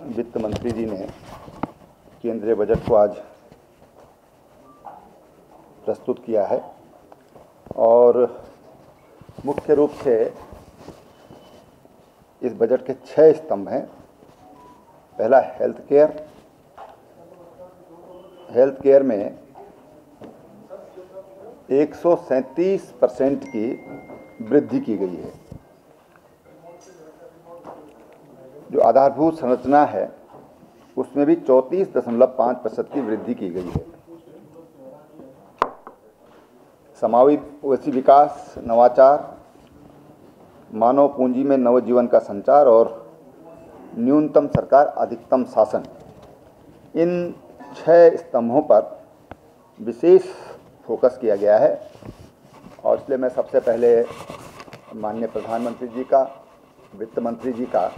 वित्त मंत्री जी ने केंद्रीय बजट को आज प्रस्तुत किया है और मुख्य रूप से इस बजट के 6 स्तंभ हैं। पहला हेल्थ केयर में 137% की वृद्धि की गई है। जो आधारभूत संरचना है उसमें भी 34.5% की वृद्धि की गई है। समावेशी विकास, नवाचार, मानव पूंजी में नवजीवन का संचार और न्यूनतम सरकार अधिकतम शासन, इन 6 स्तंभों पर विशेष फोकस किया गया है। और इसलिए मैं सबसे पहले माननीय प्रधानमंत्री जी का, वित्त मंत्री जी का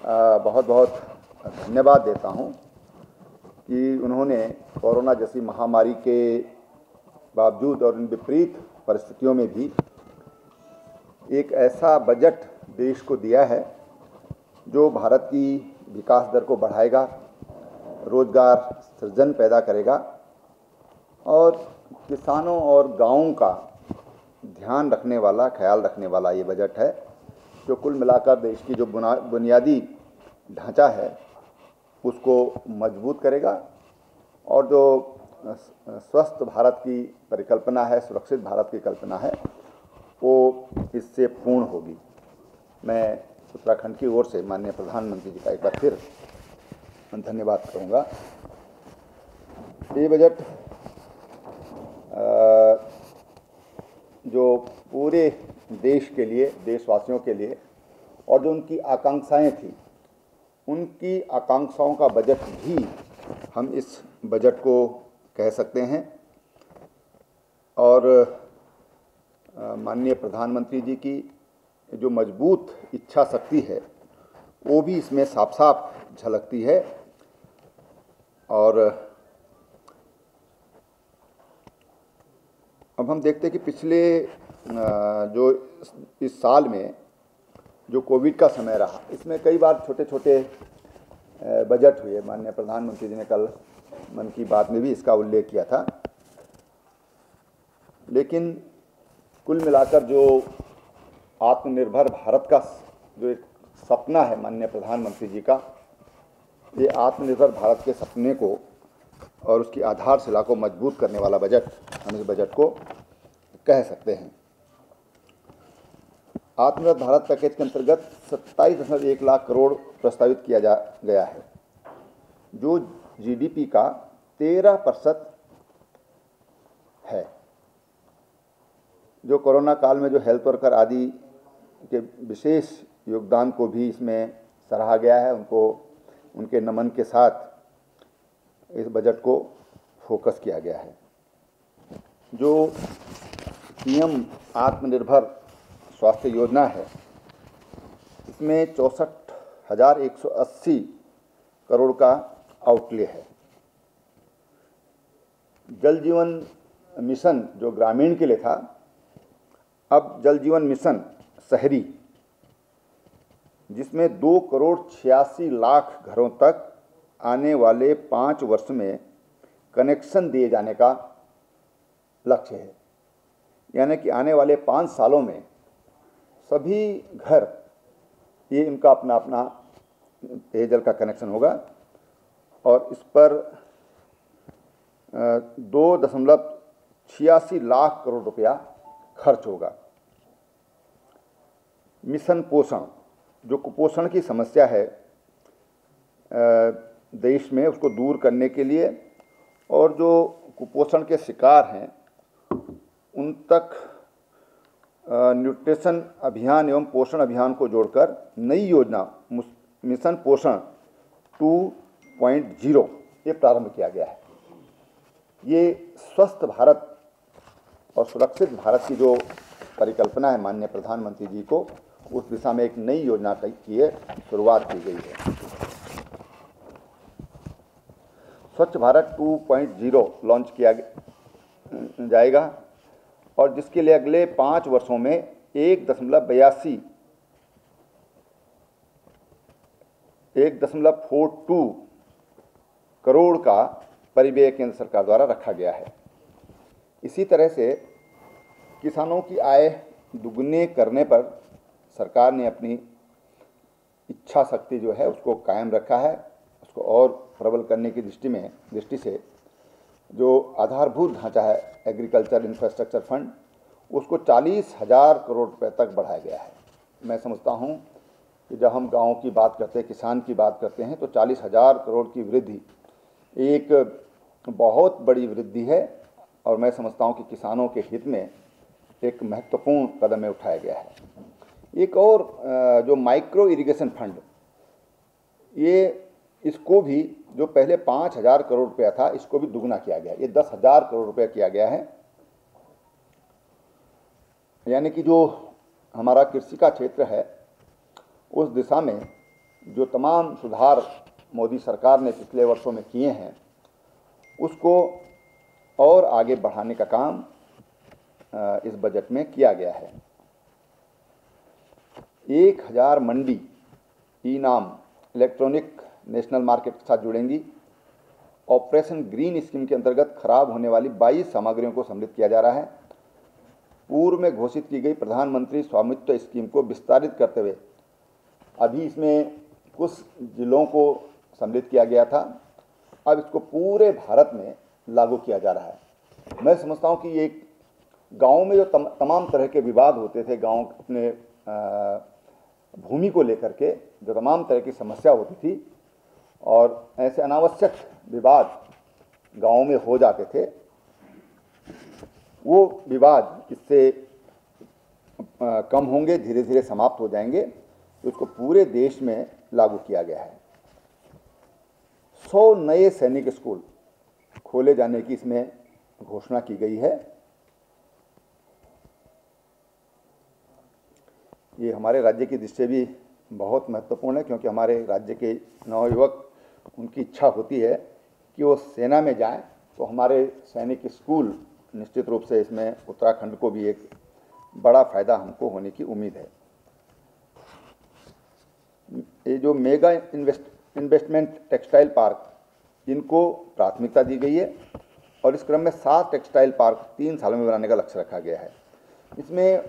बहुत बहुत धन्यवाद देता हूं कि उन्होंने कोरोना जैसी महामारी के बावजूद और इन विपरीत परिस्थितियों में भी एक ऐसा बजट देश को दिया है जो भारत की विकास दर को बढ़ाएगा, रोजगार सृजन पैदा करेगा और किसानों और गांवों का ध्यान रखने वाला, ख्याल रखने वाला ये बजट है, जो कुल मिलाकर देश की जो बुनियादी ढांचा है उसको मजबूत करेगा और जो स्वस्थ भारत की परिकल्पना है, सुरक्षित भारत की कल्पना है, वो इससे पूर्ण होगी। मैं उत्तराखंड की ओर से माननीय प्रधानमंत्री जी का एक बार फिर धन्यवाद करूंगा। ये बजट जो पूरे देश के लिए, देशवासियों के लिए और जो उनकी आकांक्षाएं थी, उनकी आकांक्षाओं का बजट भी हम इस बजट को कह सकते हैं। और माननीय प्रधानमंत्री जी की जो मजबूत इच्छा शक्ति है वो भी इसमें साफ साफ झलकती है। और अब हम देखते हैं कि पिछले जो इस साल में जो कोविड का समय रहा, इसमें कई बार छोटे छोटे बजट हुए। माननीय प्रधानमंत्री जी ने कल मन की बात में भी इसका उल्लेख किया था। लेकिन कुल मिलाकर जो आत्मनिर्भर भारत का जो एक सपना है माननीय प्रधानमंत्री जी का, ये आत्मनिर्भर भारत के सपने को और उसकी आधारशिला को मजबूत करने वाला बजट हम इस बजट को कह सकते हैं। आत्मनिर्भर भारत पैकेज के अंतर्गत 27.1 लाख करोड़ प्रस्तावित किया गया है, जो जीडीपी का 13% है। जो कोरोना काल में जो हेल्थ वर्कर आदि के विशेष योगदान को भी इसमें सराहा गया है, उनके नमन के साथ इस बजट को फोकस किया गया है। जो पीएम आत्मनिर्भर स्वास्थ्य योजना है, इसमें 64,180 करोड़ का आउटले है। जल जीवन मिशन जो ग्रामीण के लिए था, अब जल जीवन मिशन शहरी, जिसमें 2,86,00,000 घरों तक आने वाले 5 वर्ष में कनेक्शन दिए जाने का लक्ष्य है। यानी कि आने वाले 5 सालों में सभी घर ये इनका अपना अपना पेयजल का कनेक्शन होगा और इस पर 2.86 लाख करोड़ रुपया खर्च होगा। मिशन पोषण, जो कुपोषण की समस्या है देश में, उसको दूर करने के लिए और जो कुपोषण के शिकार हैं उन तक न्यूट्रिशन अभियान एवं पोषण अभियान को जोड़कर नई योजना मिशन पोषण 2.0 ये प्रारंभ किया गया है। ये स्वस्थ भारत और सुरक्षित भारत की जो परिकल्पना है माननीय प्रधानमंत्री जी को, उस दिशा में एक नई योजना की शुरुआत की गई है। स्वच्छ भारत 2.0 लॉन्च किया जाएगा और जिसके लिए अगले 5 वर्षों में 1.82 1.42 करोड़ का परिव्यय केंद्र सरकार द्वारा रखा गया है। इसी तरह से किसानों की आय दुगने करने पर सरकार ने अपनी इच्छा शक्ति जो है उसको कायम रखा है। उसको और प्रबल करने की दृष्टि से जो आधारभूत ढांचा है एग्रीकल्चर इंफ्रास्ट्रक्चर फंड, उसको 40,000 करोड़ रुपए तक बढ़ाया गया है। मैं समझता हूँ कि जब हम गाँव की बात करते हैं, किसान की बात करते हैं, तो 40,000 करोड़ की वृद्धि एक बहुत बड़ी वृद्धि है और मैं समझता हूँ कि किसानों के हित में एक महत्वपूर्ण कदम में उठाया गया है। एक और जो माइक्रो इरिगेशन फंड, इसको भी जो पहले 5,000 करोड़ रुपया था, इसको भी दुगना किया गया। ये 10,000 करोड़ रुपया किया गया है। यानी कि जो हमारा कृषि का क्षेत्र है उस दिशा में जो तमाम सुधार मोदी सरकार ने पिछले वर्षों में किए हैं, उसको और आगे बढ़ाने का काम इस बजट में किया गया है। 1,000 मंडी ई-नाम इलेक्ट्रॉनिक नेशनल मार्केट के साथ जुड़ेंगी। ऑपरेशन ग्रीन स्कीम के अंतर्गत खराब होने वाली 22 सामग्रियों को सम्मिलित किया जा रहा है। पूर्व में घोषित की गई प्रधानमंत्री स्वामित्व स्कीम को विस्तारित करते हुए अभी इसमें कुछ जिलों को सम्मिलित किया गया था, अब इसको पूरे भारत में लागू किया जा रहा है। मैं समझता हूँ कि ये गाँव में जो तमाम तरह के विवाद होते थे, गाँव अपने भूमि को लेकर के जो तमाम तरह की समस्या होती थी और ऐसे अनावश्यक विवाद गाँव में हो जाते थे, वो विवाद इससे कम होंगे, धीरे धीरे समाप्त हो जाएंगे। तो इसको पूरे देश में लागू किया गया है। 100 नए सैनिक स्कूल खोले जाने की इसमें घोषणा की गई है। ये हमारे राज्य की दृष्टि से भी बहुत महत्वपूर्ण है, क्योंकि हमारे राज्य के नवयुवक, उनकी इच्छा होती है कि वो सेना में जाएं, तो हमारे सैनिक स्कूल निश्चित रूप से इसमें उत्तराखंड को भी एक बड़ा फायदा हमको होने की उम्मीद है। ये जो मेगा इन्वेस्टमेंट टेक्सटाइल पार्क, इनको प्राथमिकता दी गई है और इस क्रम में 7 टेक्सटाइल पार्क 3 सालों में बनाने का लक्ष्य रखा गया है। इसमें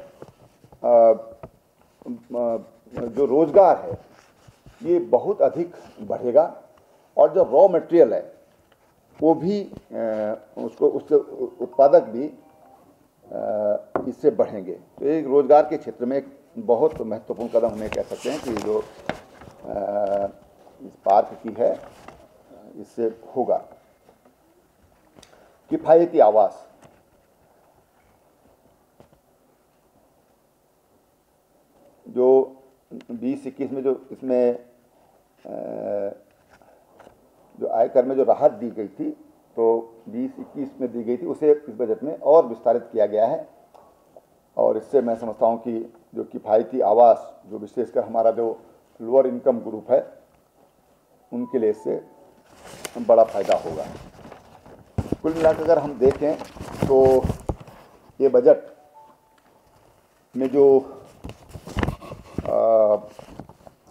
जो रोजगार है ये बहुत अधिक बढ़ेगा और जो रॉ मटेरियल है वो भी उसके उत्पादक भी इससे बढ़ेंगे। तो एक रोजगार के क्षेत्र में एक बहुत महत्वपूर्ण कदम हमें कह सकते हैं कि जो इस पार्क की है इससे होगा। किफायती आवास, जो 20-21 में जो इसमें जो आयकर में जो राहत दी गई थी, तो 20-21 में दी गई थी, उसे इस बजट में और विस्तारित किया गया है। और इससे मैं समझता हूँ कि जो किफ़ायती आवास, जो विशेषकर हमारा जो लोअर इनकम ग्रुप है, उनके लिए इससे बड़ा फायदा होगा। कुल मिलाकर अगर हम देखें तो ये बजट में जो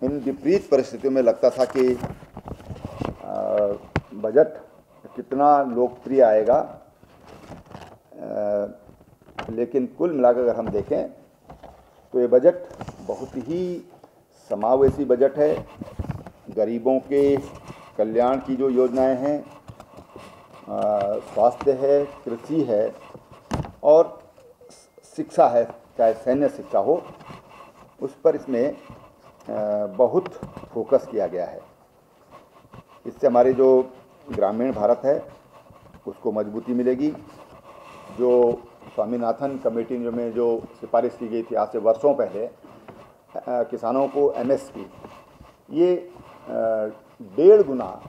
इन विपरीत परिस्थितियों में लगता था कि बजट कितना लोकप्रिय आएगा, लेकिन कुल मिलाकर अगर हम देखें तो ये बजट बहुत ही समावेशी बजट है। गरीबों के कल्याण की जो योजनाएं हैं, स्वास्थ्य है, कृषि है और शिक्षा है, चाहे सैन्य शिक्षा हो, उस पर इसमें बहुत फोकस किया गया है। इससे हमारे जो ग्रामीण भारत है उसको मजबूती मिलेगी। जो स्वामीनाथन कमेटी में जो सिफारिश की गई थी आज से वर्षों पहले, किसानों को एमएसपी, ये 1.5 गुना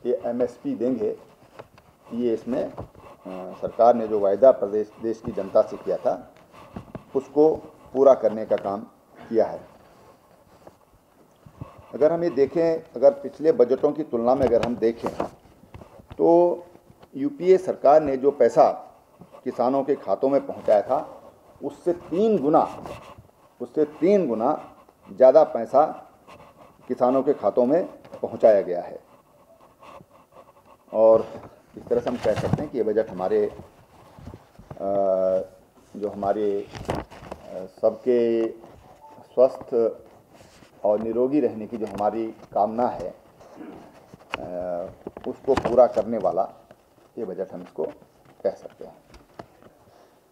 ये एमएसपी देंगे, ये इसमें सरकार ने जो वायदा देश की जनता से किया था उसको पूरा करने का काम किया है। अगर हम ये देखें, अगर पिछले बजटों की तुलना में अगर हम देखें तो यूपीए सरकार ने जो पैसा किसानों के खातों में पहुंचाया था उससे 3 गुना ज़्यादा पैसा किसानों के खातों में पहुंचाया गया है। और इस तरह से हम कह सकते हैं कि ये बजट हमारे जो हमारे सबके स्वस्थ और निरोगी रहने की जो हमारी कामना है उसको पूरा करने वाला ये बजट हम इसको कह सकते हैं।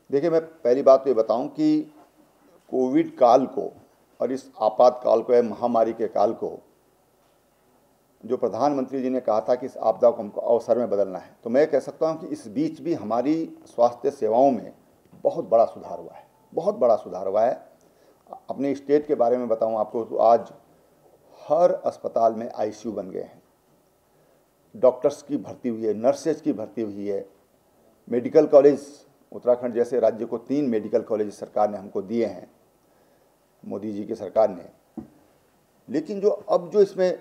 देखिए, मैं पहली बात तो ये बताऊं कि कोविड काल को और इस आपातकाल को या महामारी के काल को जो प्रधानमंत्री जी ने कहा था कि इस आपदा को हमको अवसर में बदलना है, तो मैं कह सकता हूं कि इस बीच भी हमारी स्वास्थ्य सेवाओं में बहुत बड़ा सुधार हुआ है, बहुत बड़ा सुधार हुआ है। अपने स्टेट के बारे में बताऊं आपको तो आज हर अस्पताल में आईसीयू बन गए हैं, डॉक्टर्स की भर्ती हुई है, नर्सेज की भर्ती हुई है, मेडिकल कॉलेज उत्तराखंड जैसे राज्य को 3 मेडिकल कॉलेज सरकार ने हमको दिए हैं, मोदी जी की सरकार ने। लेकिन जो अब जो इसमें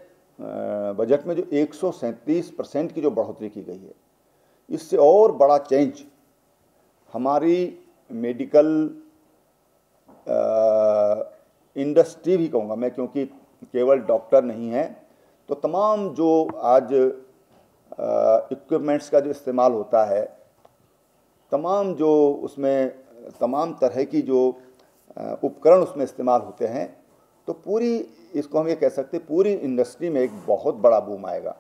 बजट में जो 137% की जो बढ़ोतरी की गई है, इससे और बड़ा चेंज हमारी मेडिकल इंडस्ट्री भी कहूँगा मैं, क्योंकि केवल डॉक्टर नहीं है तो तमाम जो आज इक्विपमेंट्स का जो इस्तेमाल होता है, तमाम जो उसमें तमाम तरह की जो उपकरण उसमें इस्तेमाल होते हैं, तो पूरी इसको हम ये कह सकते हैं पूरी इंडस्ट्री में एक बहुत बड़ा बूम आएगा।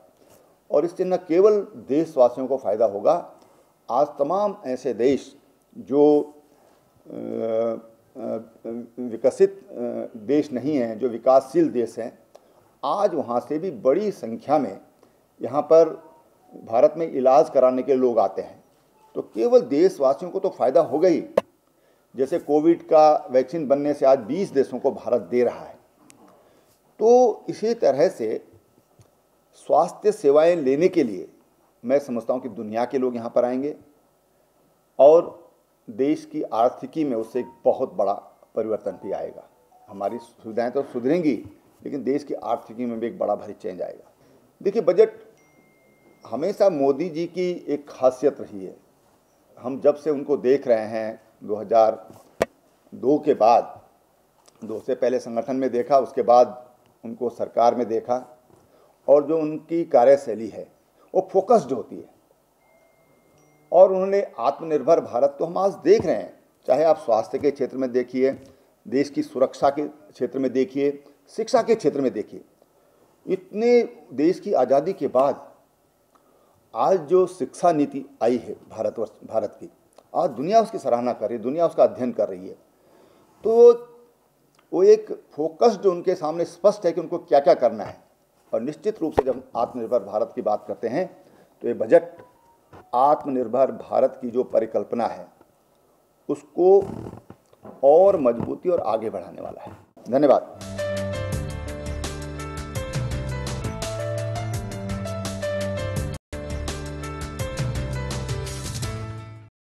और इससे न केवल देशवासियों को फ़ायदा होगा, आज तमाम ऐसे देश जो विकसित देश नहीं हैं, जो विकासशील देश हैं, आज वहाँ से भी बड़ी संख्या में यहाँ पर भारत में इलाज कराने के लोग आते हैं। तो केवल देशवासियों को तो फ़ायदा होगा ही, जैसे कोविड का वैक्सीन बनने से आज 20 देशों को भारत दे रहा है, तो इसी तरह से स्वास्थ्य सेवाएं लेने के लिए मैं समझता हूं कि दुनिया के लोग यहां पर आएंगे और देश की आर्थिकी में उससे एक बहुत बड़ा परिवर्तन भी आएगा। हमारी सुविधाएं तो सुधरेंगी, लेकिन देश की आर्थिकी में भी एक बड़ा भारी चेंज आएगा। देखिए, बजट हमेशा मोदी जी की एक खासियत रही है। हम जब से उनको देख रहे हैं 2002 के बाद, 2 से पहले संगठन में देखा, उसके बाद उनको सरकार में देखा, और जो उनकी कार्यशैली है वो फोकस्ड होती है। और उन्होंने आत्मनिर्भर भारत तो हम आज देख रहे हैं, चाहे आप स्वास्थ्य के क्षेत्र में देखिए, देश की सुरक्षा के क्षेत्र में देखिए, शिक्षा के क्षेत्र में देखिए। इतने देश की आज़ादी के बाद आज जो शिक्षा नीति आई है भारत की, आज दुनिया उसकी सराहना कर रही है, दुनिया उसका अध्ययन कर रही है। तो वो एक फोकस्ड उनके सामने स्पष्ट है कि उनको क्या क्या करना है। और निश्चित रूप से जब आत्मनिर्भर भारत की बात करते हैं तो ये बजट आत्मनिर्भर भारत की जो परिकल्पना है उसको और मजबूती और आगे बढ़ाने वाला है। धन्यवाद।